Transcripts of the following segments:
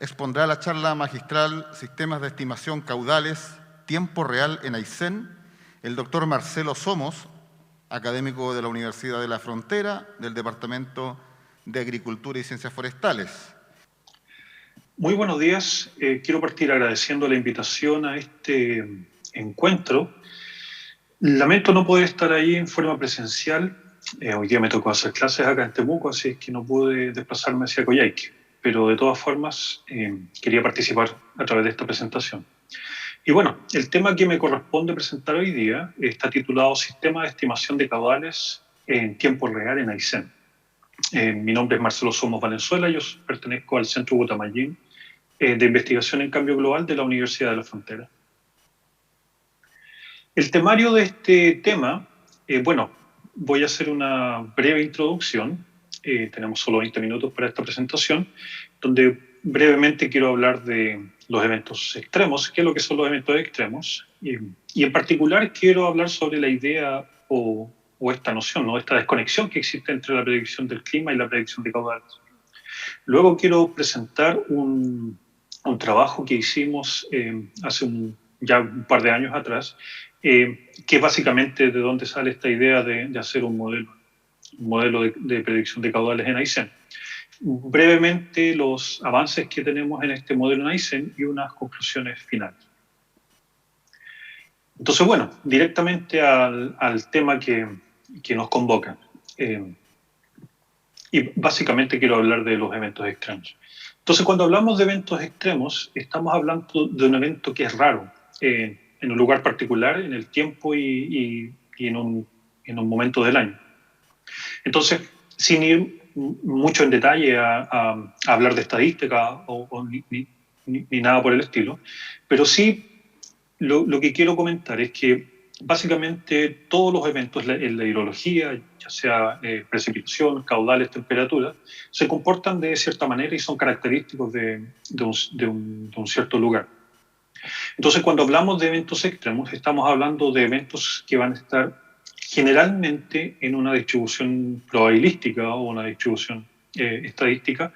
expondrá la charla magistral Sistemas de Estimación Caudales, Tiempo Real en Aysén, el doctor Marcelo Somos, académico de la Universidad de la Frontera, del Departamento de Agricultura y Ciencias Forestales. Muy buenos días. Quiero partir agradeciendo la invitación a este encuentro. Lamento no poder estar ahí en forma presencial. Hoy día me tocó hacer clases acá en Temuco, así es que no pude desplazarme hacia Coyhaique. Pero de todas formas, quería participar a través de esta presentación. Y bueno, el tema que me corresponde presentar hoy día está titulado Sistema de Estimación de Caudales en Tiempo Real en Aysén. Mi nombre es Marcelo Somos Valenzuela, yo pertenezco al Centro Guatamayín de Investigación en Cambio Global de la Universidad de la Frontera. El temario de este tema, bueno, voy a hacer una breve introducción, tenemos solo 20 minutos para esta presentación, donde brevemente quiero hablar de los eventos extremos, qué es lo que son los eventos extremos, y en particular quiero hablar sobre la idea o esta noción, ¿no? Esta desconexión que existe entre la predicción del clima y la predicción de caudales. Luego quiero presentar un trabajo que hicimos hace ya un par de años atrás, que es básicamente de dónde sale esta idea de hacer un modelo de predicción de caudales en Aysén. Brevemente los avances que tenemos en este modelo en Aysén y unas conclusiones finales. Entonces, bueno, directamente al tema que nos convoca. Y básicamente quiero hablar de los eventos extremos. Entonces, cuando hablamos de eventos extremos, estamos hablando de un evento que es raro, en un lugar particular, en el tiempo y en un momento del año. Entonces, sin ir mucho en detalle a hablar de estadística ni nada por el estilo, pero sí lo que quiero comentar es que básicamente todos los eventos en la hidrología, ya sea precipitación, caudales, temperatura, se comportan de cierta manera y son característicos de un cierto lugar. Entonces, cuando hablamos de eventos extremos, estamos hablando de eventos que van a estar generalmente en una distribución probabilística o una distribución estadística,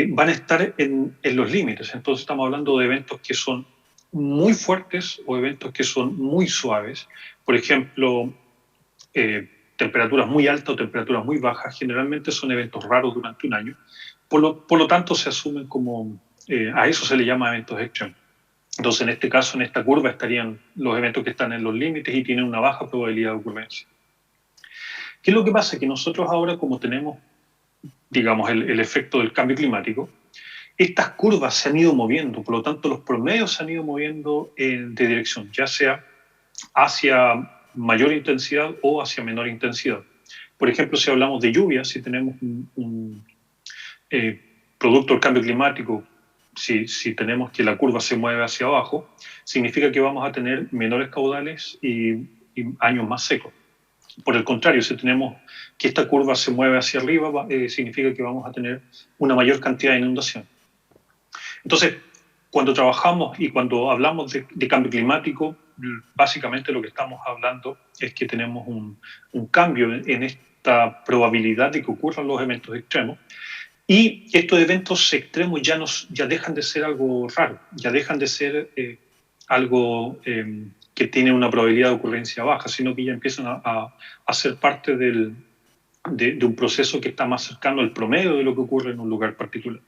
van a estar en los límites. Entonces, estamos hablando de eventos que son muy fuertes o eventos que son muy suaves. Por ejemplo, temperaturas muy altas o temperaturas muy bajas generalmente son eventos raros durante un año. Por lo tanto, se asumen como, a eso se le llama eventos extremos. Entonces, en este caso, en esta curva estarían los eventos que están en los límites y tienen una baja probabilidad de ocurrencia. ¿Qué es lo que pasa? Que nosotros ahora, como tenemos, digamos, el efecto del cambio climático, estas curvas se han ido moviendo, por lo tanto los promedios se han ido moviendo de dirección, ya sea hacia mayor intensidad o hacia menor intensidad. Por ejemplo, si hablamos de lluvia, si tenemos un producto del cambio climático, si tenemos que la curva se mueve hacia abajo, significa que vamos a tener menores caudales y años más secos. Por el contrario, si tenemos que esta curva se mueve hacia arriba, significa que vamos a tener una mayor cantidad de inundación. Entonces, cuando trabajamos y cuando hablamos de cambio climático, básicamente lo que estamos hablando es que tenemos un cambio en esta probabilidad de que ocurran los eventos extremos, y estos eventos extremos ya dejan de ser algo raro, ya dejan de ser algo que tiene una probabilidad de ocurrencia baja, sino que ya empiezan a ser parte de un proceso que está más cercano al promedio de lo que ocurre en un lugar particular.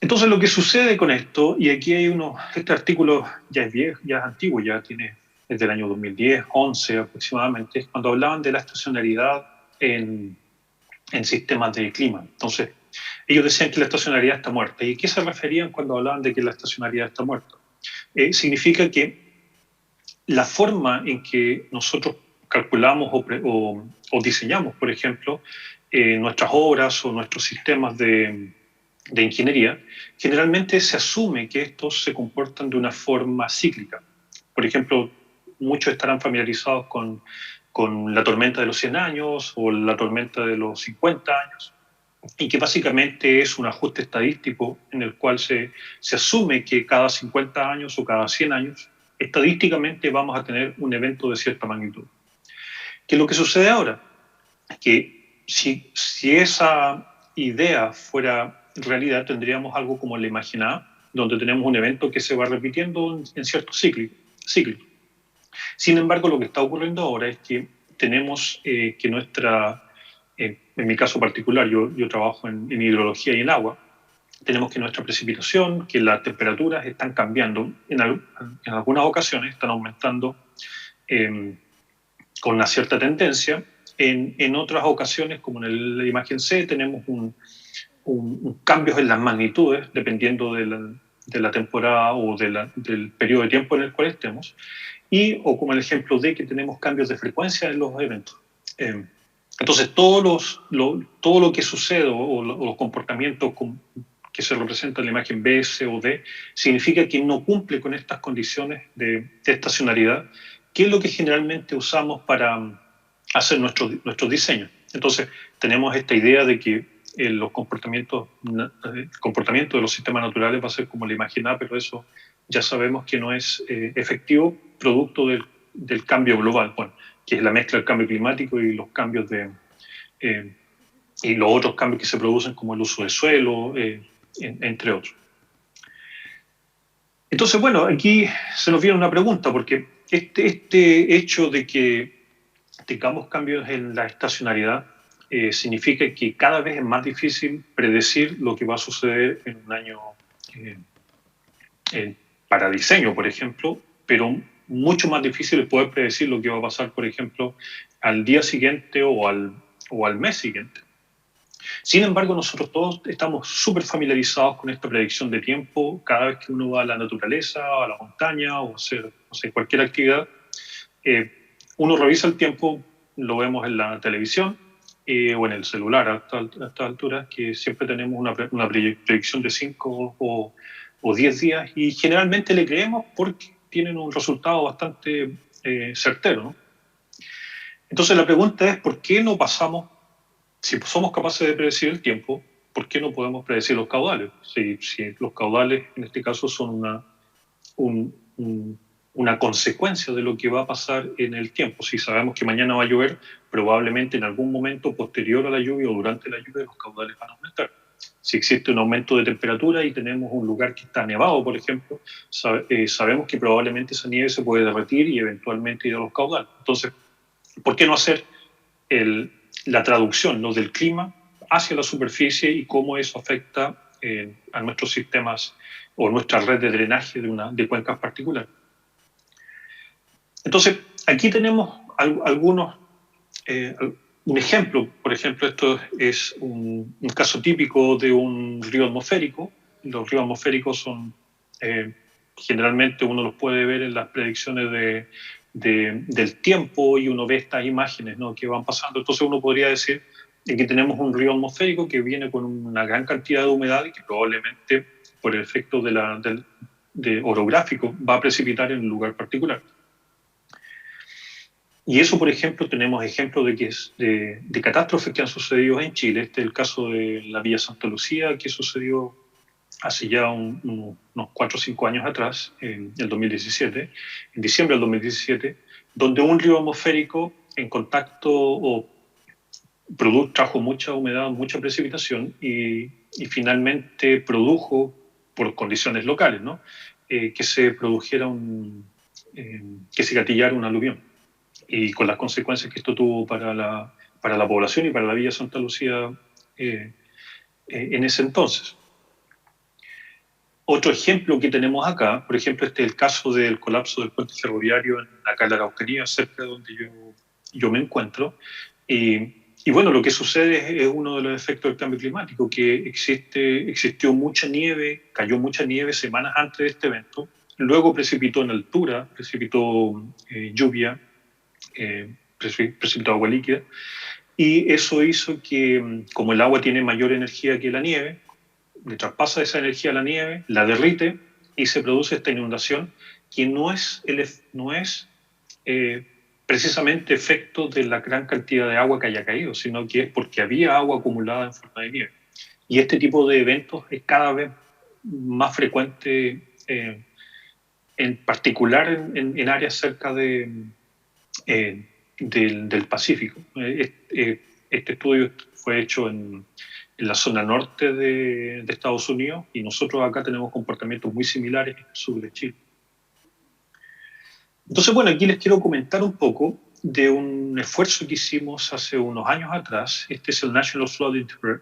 Entonces, lo que sucede con esto, y aquí hay este artículo ya es viejo, ya es antiguo, ya es del año 2010, 11 aproximadamente, es cuando hablaban de la estacionalidad en sistemas de clima. Entonces, ellos decían que la estacionalidad está muerta. ¿Y a qué se referían cuando hablaban de que la estacionalidad está muerta? Significa que la forma en que nosotros calculamos o diseñamos, por ejemplo, nuestras obras o nuestros sistemas de ingeniería, generalmente se asume que estos se comportan de una forma cíclica. Por ejemplo, muchos estarán familiarizados con la tormenta de los 100 años o la tormenta de los 50 años, y que básicamente es un ajuste estadístico en el cual se asume que cada 50 años o cada 100 años, estadísticamente vamos a tener un evento de cierta magnitud. ¿Qué es lo que sucede ahora? Que si esa idea fuera en realidad tendríamos algo como la imaginada, donde tenemos un evento que se va repitiendo en ciertos ciclos. Sin embargo, lo que está ocurriendo ahora es que tenemos que en mi caso particular, yo trabajo en hidrología y en agua, tenemos que nuestra precipitación, que las temperaturas están cambiando, en algunas ocasiones están aumentando con una cierta tendencia, en otras ocasiones, como en la imagen C, tenemos cambios en las magnitudes, dependiendo de la temporada o del periodo de tiempo en el cual estemos, o como el ejemplo D, que tenemos cambios de frecuencia en los eventos. Entonces, todo lo que sucede o los comportamientos que se representan en la imagen B, C o D, significa que no cumple con estas condiciones de estacionalidad, que es lo que generalmente usamos para hacer nuestros diseños. Entonces, tenemos esta idea de que el comportamiento de los sistemas naturales va a ser como la imagen A, pero eso ya sabemos que no es efectivo, producto del cambio global, bueno, que es la mezcla del cambio climático y los cambios y los otros cambios que se producen, como el uso del suelo, entre otros. Entonces, bueno, aquí se nos viene una pregunta, porque este hecho de que tengamos cambios en la estacionalidad significa que cada vez es más difícil predecir lo que va a suceder en un año para diseño, por ejemplo, pero mucho más difícil es poder predecir lo que va a pasar, por ejemplo, al día siguiente o al mes siguiente. Sin embargo, nosotros todos estamos súper familiarizados con esta predicción de tiempo. Cada vez que uno va a la naturaleza, a la montaña o hacer, no sé, cualquier actividad, uno revisa el tiempo, lo vemos en la televisión o en el celular a esta altura, que siempre tenemos una predicción de 5 o 10 días, y generalmente le creemos porque tienen un resultado bastante certero, ¿no? Entonces la pregunta es, ¿por qué no pasamos, si somos capaces de predecir el tiempo, por qué no podemos predecir los caudales? Si los caudales en este caso son una consecuencia de lo que va a pasar en el tiempo. Si sabemos que mañana va a llover, probablemente en algún momento posterior a la lluvia o durante la lluvia los caudales van a aumentar. Si existe un aumento de temperatura y tenemos un lugar que está nevado, por ejemplo, sabemos que probablemente esa nieve se puede derretir y eventualmente ir a los caudales. Entonces, ¿por qué no hacer la traducción, ¿no?, del clima hacia la superficie y cómo eso afecta a nuestros sistemas o nuestra red de drenaje de cuencas particulares? Entonces, aquí tenemos un ejemplo. Por ejemplo, esto es un caso típico de un río atmosférico. Los ríos atmosféricos son, generalmente uno los puede ver en las predicciones del tiempo, y uno ve estas imágenes, ¿no?, que van pasando. Entonces uno podría decir que tenemos un río atmosférico que viene con una gran cantidad de humedad y que probablemente, por el efecto de orográfico, va a precipitar en un lugar particular. Y eso, por ejemplo, tenemos ejemplos de catástrofes que han sucedido en Chile. Este es el caso de la Villa Santa Lucía, que sucedió hace ya unos 4 o 5 años atrás, en el 2017, en diciembre del 2017, donde un río atmosférico en contacto trajo mucha humedad, mucha precipitación y finalmente produjo, por condiciones locales, ¿no?, que se produjera que se gatillara un aluvión, y con las consecuencias que esto tuvo para la población y para la Villa Santa Lucía en ese entonces. Otro ejemplo que tenemos acá, por ejemplo, este es el caso del colapso del puente ferroviario acá en la Araucanía, cerca de donde yo me encuentro. Y bueno, lo que sucede es uno de los efectos del cambio climático, que existió mucha nieve, cayó mucha nieve semanas antes de este evento, luego precipitó en altura, precipitó lluvia, precipitó agua líquida, y eso hizo que, como el agua tiene mayor energía que la nieve, le traspasa esa energía a la nieve, la derrite y se produce esta inundación, que no es precisamente efecto de la gran cantidad de agua que haya caído, sino que es porque había agua acumulada en forma de nieve. Y este tipo de eventos es cada vez más frecuente, en particular en áreas cerca del Pacífico. Este estudio fue hecho en en la zona norte de Estados Unidos, y nosotros acá tenemos comportamientos muy similares en el sur de Chile. Entonces, bueno, aquí les quiero comentar un poco de un esfuerzo que hicimos hace unos años atrás. Este es el National Flood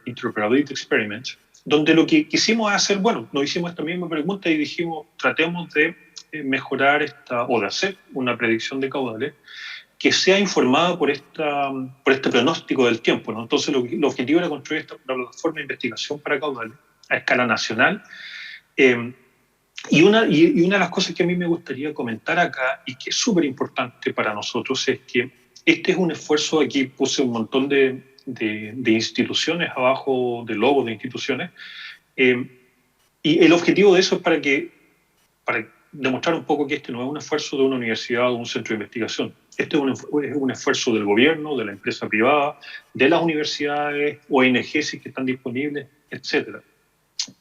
Interoperability Experiment, donde lo que quisimos hacer, bueno, nos hicimos esta misma pregunta y dijimos, tratemos de mejorar o de hacer una predicción de caudales que sea informada por este pronóstico del tiempo, ¿no? Entonces, el objetivo era construir esta plataforma de investigación para caudales a escala nacional. Y una de las cosas que a mí me gustaría comentar acá, y que es súper importante para nosotros, es que este es un esfuerzo. Aquí puse un montón de instituciones abajo, de logos de instituciones, y el objetivo de eso es para demostrar un poco que este no es un esfuerzo de una universidad o un centro de investigación. Este es un esfuerzo del gobierno, de la empresa privada, de las universidades, ONGs que están disponibles, etcétera.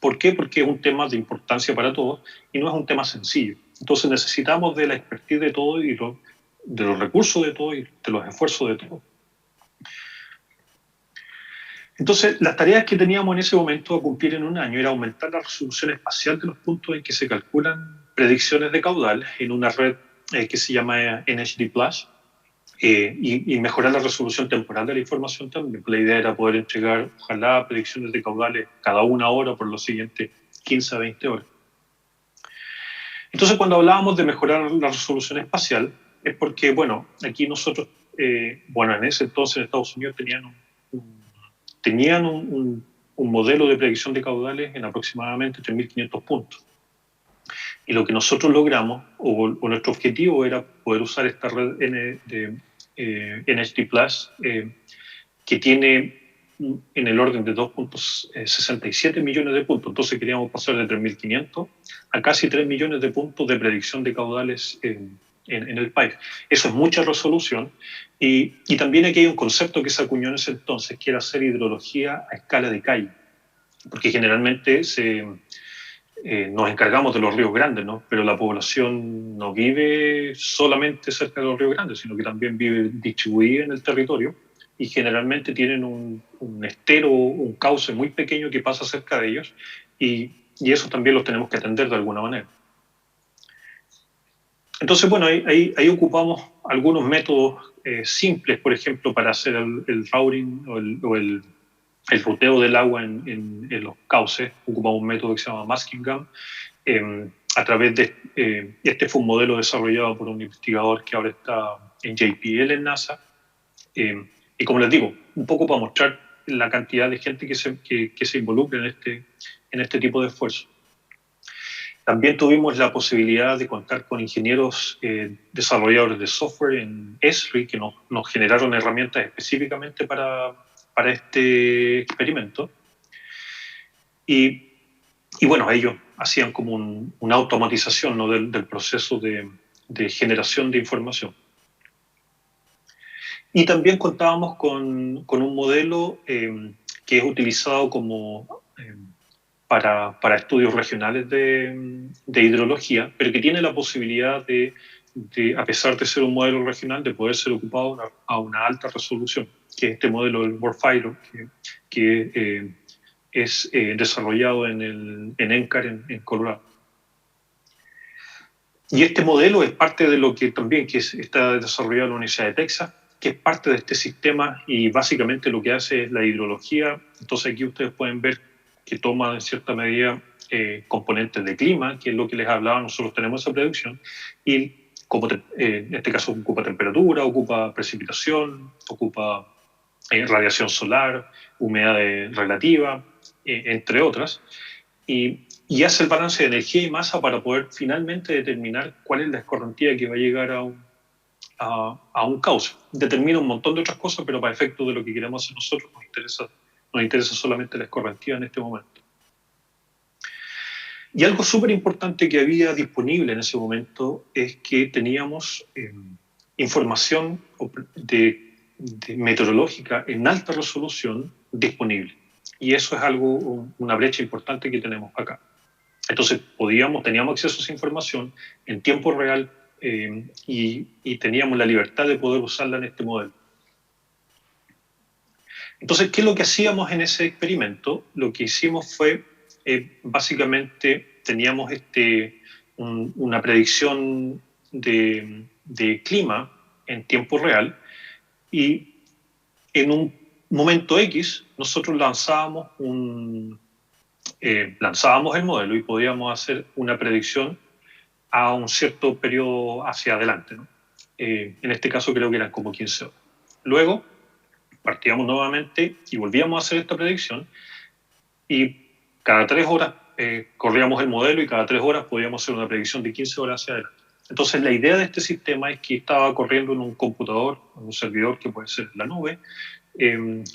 ¿Por qué? Porque es un tema de importancia para todos y no es un tema sencillo. Entonces necesitamos de la expertise de todos y de los recursos de todos y de los esfuerzos de todos. Entonces, las tareas que teníamos en ese momento a cumplir en un año era aumentar la resolución espacial de los puntos en que se calculan predicciones de caudal en una red que se llama NHD Plus, y mejorar la resolución temporal de la información también. La idea era poder entregar, ojalá, predicciones de caudales cada una hora por los siguientes 15 a 20 horas. Entonces, cuando hablábamos de mejorar la resolución espacial, es porque, bueno, aquí nosotros, en ese entonces en Estados Unidos tenían un modelo de predicción de caudales en aproximadamente 3.500 puntos. Y lo que nosotros logramos, o nuestro objetivo, era poder usar esta red de NHD Plus, que tiene en el orden de 2.67 millones de puntos. Entonces queríamos pasar de 3.500 a casi 3 millones de puntos de predicción de caudales en el país. Eso es mucha resolución. Y también aquí hay un concepto que se acuñó en ese entonces, que era hacer hidrología a escala de calle. Porque generalmente nos encargamos de los ríos grandes, ¿no? Pero la población no vive solamente cerca de los ríos grandes, sino que también vive distribuida en el territorio, y generalmente tienen un estero, un cauce muy pequeño que pasa cerca de ellos, y eso también los tenemos que atender de alguna manera. Entonces, bueno, ahí ocupamos algunos métodos simples, por ejemplo, para hacer el routing o el ruteo del agua en los cauces. Ocupamos un método que se llama Muskingum. A través de este fue un modelo desarrollado por un investigador que ahora está en JPL en NASA. Y como les digo, un poco para mostrar la cantidad de gente que se involucra en este tipo de esfuerzos. También tuvimos la posibilidad de contar con ingenieros desarrolladores de software en Esri que nos generaron herramientas específicamente para este experimento. Y bueno, ellos hacían como una automatización, ¿no?, del proceso de generación de información. Y también contábamos con un modelo que es utilizado para estudios regionales de hidrología, pero que tiene la posibilidad de, a pesar de ser un modelo regional, de poder ser ocupado a una alta resolución, que es este modelo del WarFighter, que es desarrollado en NCAR en Colorado. Y este modelo es parte de lo que también está desarrollado en la Universidad de Texas, que es parte de este sistema, y básicamente lo que hace es la hidrología. Entonces aquí ustedes pueden ver que toma en cierta medida componentes de clima, que es lo que les hablaba. Nosotros tenemos esa predicción, y en este caso ocupa temperatura, ocupa precipitación, ocupa radiación solar, humedad relativa, entre otras, y hace el balance de energía y masa para poder finalmente determinar cuál es la escorrentía que va a llegar a un cauce. Determina un montón de otras cosas, pero para efectos de lo que queremos hacer nosotros nos interesa solamente la escorrentía en este momento. Y algo súper importante que había disponible en ese momento es que teníamos información meteorológica en alta resolución disponible. Y eso es una brecha importante que tenemos acá. Entonces teníamos acceso a esa información en tiempo real, y teníamos la libertad de poder usarla en este modelo. Entonces, ¿qué es lo que hacíamos en ese experimento? Lo que hicimos fue, básicamente, teníamos una predicción de clima en tiempo real y en un momento X nosotros lanzábamos el modelo y podíamos hacer una predicción a un cierto periodo hacia adelante, ¿no? En este caso creo que eran como 15 horas. Luego partíamos nuevamente y volvíamos a hacer esta predicción y cada 3 horas corríamos el modelo y cada 3 horas podíamos hacer una predicción de 15 horas hacia adelante. Entonces la idea de este sistema es que estaba corriendo en un computador, en un servidor que puede ser en la nube,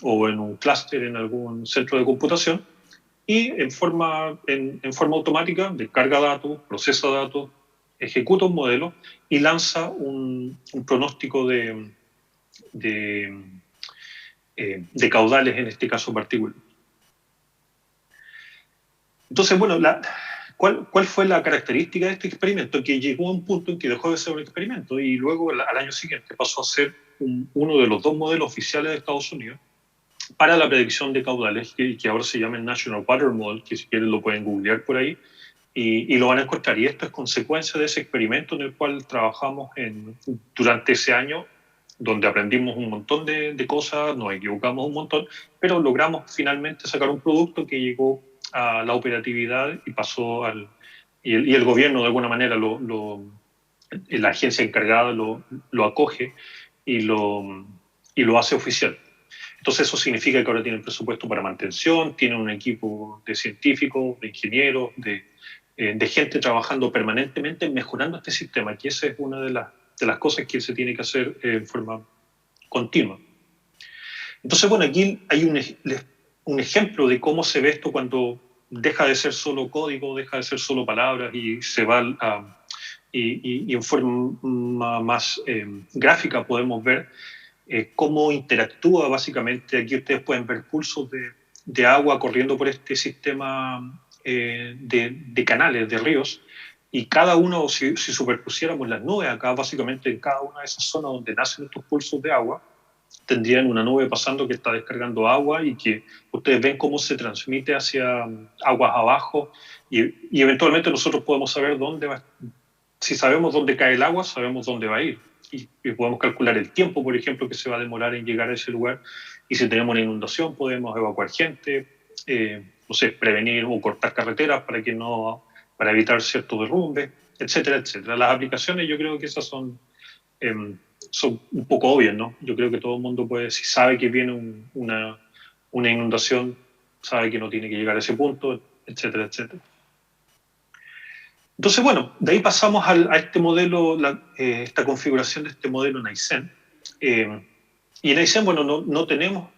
o en un clúster en algún centro de computación, y en forma automática descarga datos, procesa datos, ejecuta un modelo y lanza un pronóstico de caudales en este caso particular. Entonces, bueno, ¿cuál fue la característica de este experimento? Que llegó a un punto en que dejó de ser un experimento y luego al año siguiente pasó a ser uno de los 2 modelos oficiales de Estados Unidos para la predicción de caudales, que ahora se llama el National Water Model, que si quieren lo pueden googlear por ahí, y lo van a encontrar. Y esto es consecuencia de ese experimento en el cual trabajamos durante ese año, donde aprendimos un montón de cosas, nos equivocamos un montón, pero logramos finalmente sacar un producto que llegó a la operatividad y pasó y el gobierno de alguna manera, la agencia encargada lo acoge y lo hace oficial. Entonces eso significa que ahora tienen presupuesto para mantención, tienen un equipo de científicos, de ingenieros, de gente trabajando permanentemente mejorando este sistema, que esa es una de las cosas que se tiene que hacer en forma continua. Entonces, bueno, aquí hay un ejemplo de cómo se ve esto cuando deja de ser solo código, deja de ser solo palabras y se va y en forma más gráfica podemos ver cómo interactúa básicamente. Aquí ustedes pueden ver pulsos de agua corriendo por este sistema de canales, de ríos, y cada uno, si superpusiéramos las nubes acá, básicamente en cada una de esas zonas donde nacen estos pulsos de agua, tendrían una nube pasando que está descargando agua y que ustedes ven cómo se transmite hacia aguas abajo y eventualmente nosotros podemos saber dónde va. Si sabemos dónde cae el agua, sabemos dónde va a ir y podemos calcular el tiempo, por ejemplo, que se va a demorar en llegar a ese lugar, y si tenemos una inundación podemos evacuar gente, no sé, prevenir o cortar carreteras para evitar ciertos derrumbes, etcétera, etcétera. Las aplicaciones yo creo que esas son un poco obvias, ¿no? Yo creo que todo el mundo puede, si sabe que viene una inundación, sabe que no tiene que llegar a ese punto, etcétera, etcétera. Entonces, bueno, de ahí pasamos a este modelo, esta configuración de este modelo en Aizen. Y en Aizen, bueno, no tenemos,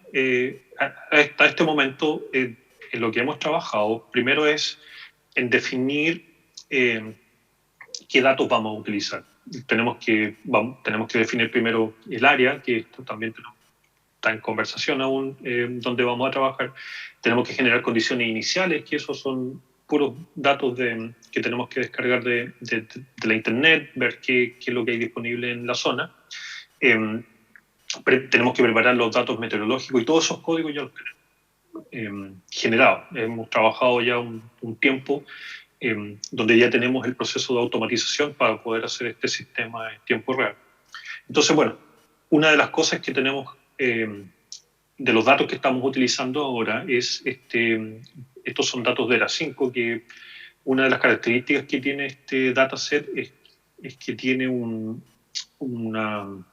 hasta este momento, en lo que hemos trabajado, primero es en definir qué datos vamos a utilizar. Tenemos que definir primero el área, que esto también está en conversación aún, donde vamos a trabajar. Tenemos que generar condiciones iniciales, que esos son puros datos que tenemos que descargar de la internet, ver qué es lo que hay disponible en la zona. Tenemos que preparar los datos meteorológicos y todos esos códigos ya los tenemos generados. Hemos trabajado ya un tiempo donde ya tenemos el proceso de automatización para poder hacer este sistema en tiempo real. Entonces, bueno, una de las cosas que tenemos de los datos que estamos utilizando ahora es estos son datos de ERA 5, que una de las características que tiene este dataset es que tiene una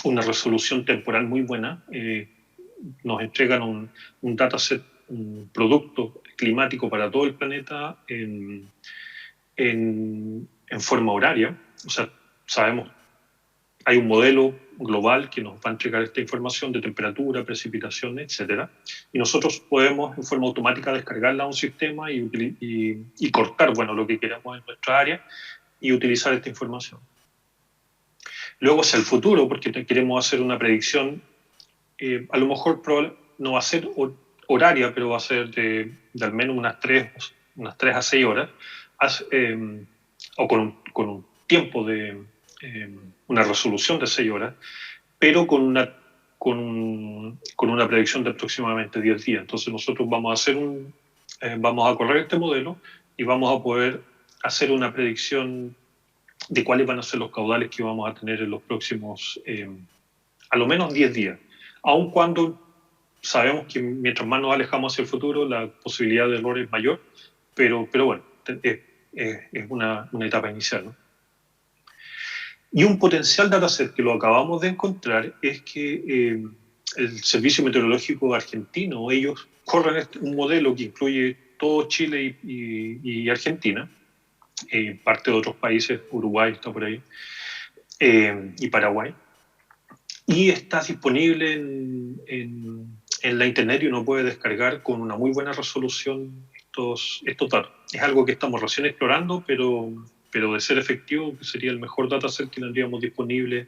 resolución temporal muy buena. Nos entregan un dataset, un producto climático para todo el planeta en forma horaria. O sea, sabemos, hay un modelo global que nos va a entregar esta información de temperatura, precipitación, etcétera, y nosotros podemos en forma automática descargarla a un sistema y cortar, bueno, lo que queramos en nuestra área y utilizar esta información. Luego hacia el futuro, porque queremos hacer una predicción, a lo mejor no va a ser horaria, pero va a ser de al menos unas 3 a 6 horas, o con un tiempo de una resolución de 6 horas, pero con una con una predicción de aproximadamente 10 días. Entonces nosotros vamos a correr este modelo y vamos a poder hacer una predicción de cuáles van a ser los caudales que vamos a tener en los próximos, a lo menos 10 días. Aun cuando sabemos que mientras más nos alejamos hacia el futuro, la posibilidad de error es mayor, pero bueno, es una etapa inicial, ¿no? Y un potencial dataset que lo acabamos de encontrar es que el Servicio Meteorológico Argentino, ellos corren un modelo que incluye todo Chile y Argentina, parte de otros países, Uruguay está por ahí, y Paraguay, y está disponible en la internet y uno puede descargar con una muy buena resolución estos datos. Es algo que estamos recién explorando, pero de ser efectivo, que sería el mejor dataset que tendríamos disponible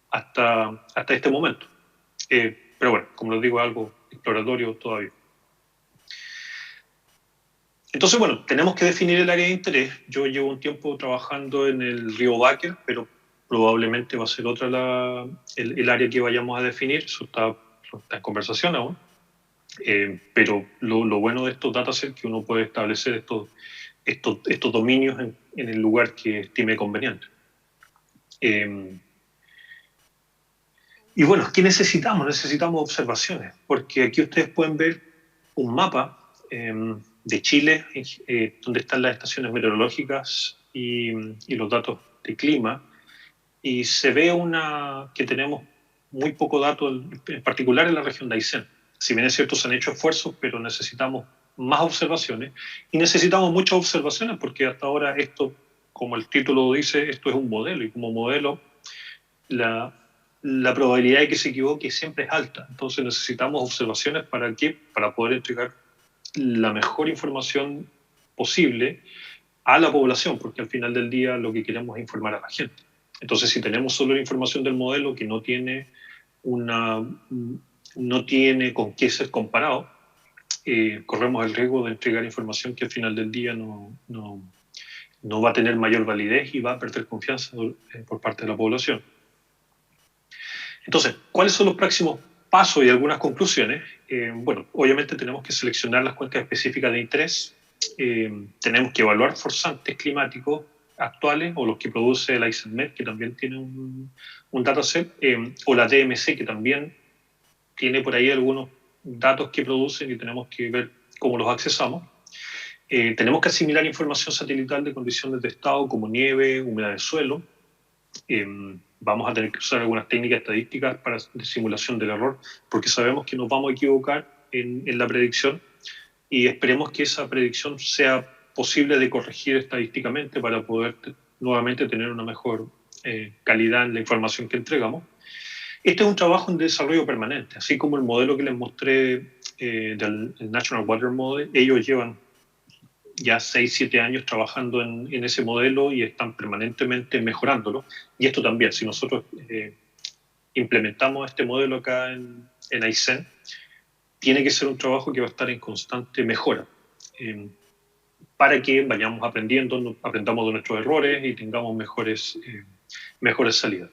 hasta este momento. Pero bueno, como les digo, es algo exploratorio todavía. Entonces, bueno, tenemos que definir el área de interés. Yo llevo un tiempo trabajando en el río Báquer, pero probablemente va a ser otra el área que vayamos a definir. Eso está en conversación aún. Pero lo bueno de estos datasets es que uno puede establecer estos dominios en el lugar que estime conveniente. Y bueno, ¿qué necesitamos? Necesitamos observaciones, porque aquí ustedes pueden ver un mapa de Chile, donde están las estaciones meteorológicas y los datos de clima, y se ve que tenemos muy poco dato, en particular en la región de Aysén. Si bien es cierto, se han hecho esfuerzos, pero necesitamos más observaciones, y necesitamos muchas observaciones, porque hasta ahora esto, como el título dice, esto es un modelo, y como modelo la probabilidad de que se equivoque siempre es alta. Entonces necesitamos observaciones ¿para qué? Para poder entregar la mejor información posible a la población, porque al final del día lo que queremos es informar a la gente. Entonces, si tenemos solo la información del modelo que no tiene con qué ser comparado, corremos el riesgo de entregar información que al final del día no va a tener mayor validez y va a perder confianza por parte de la población. Entonces, ¿cuáles son los próximos pasos y algunas conclusiones? Bueno, obviamente tenemos que seleccionar las cuencas específicas de interés, tenemos que evaluar forzantes climáticos actuales o los que produce el ICENMET, que también tiene un dataset, o la DMC, que también tiene por ahí algunos datos que producen y tenemos que ver cómo los accesamos. Tenemos que asimilar información satelital de condiciones de estado como nieve, humedad del suelo. Vamos a tener que usar algunas técnicas estadísticas de simulación del error, porque sabemos que nos vamos a equivocar en la predicción y esperemos que esa predicción sea posible de corregir estadísticamente para poder nuevamente tener una mejor calidad en la información que entregamos. Este es un trabajo en desarrollo permanente, así como el modelo que les mostré del National Weather Model. Ellos llevan ya 6-7 años trabajando en ese modelo y están permanentemente mejorándolo. Y esto también, si nosotros implementamos este modelo acá en Aysén, tiene que ser un trabajo que va a estar en constante mejora, para que vayamos aprendamos de nuestros errores y tengamos mejores salidas.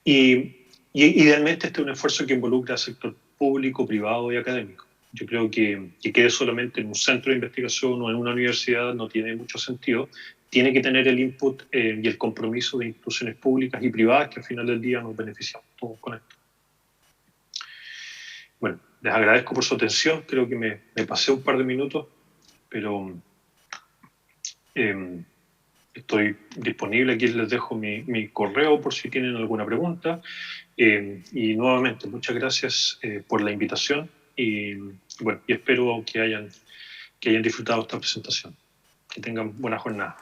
Y idealmente este es un esfuerzo que involucra al sector público, privado y académico. Yo creo que quede solamente en un centro de investigación o en una universidad no tiene mucho sentido. Tiene que tener el input y el compromiso de instituciones públicas y privadas que al final del día nos beneficiamos todos con esto. Bueno, les agradezco por su atención. Creo que me pasé un par de minutos, pero estoy disponible. Aquí les dejo mi correo por si tienen alguna pregunta. Y nuevamente, muchas gracias por la invitación y bueno, y espero que hayan disfrutado esta presentación. Que tengan buena jornada.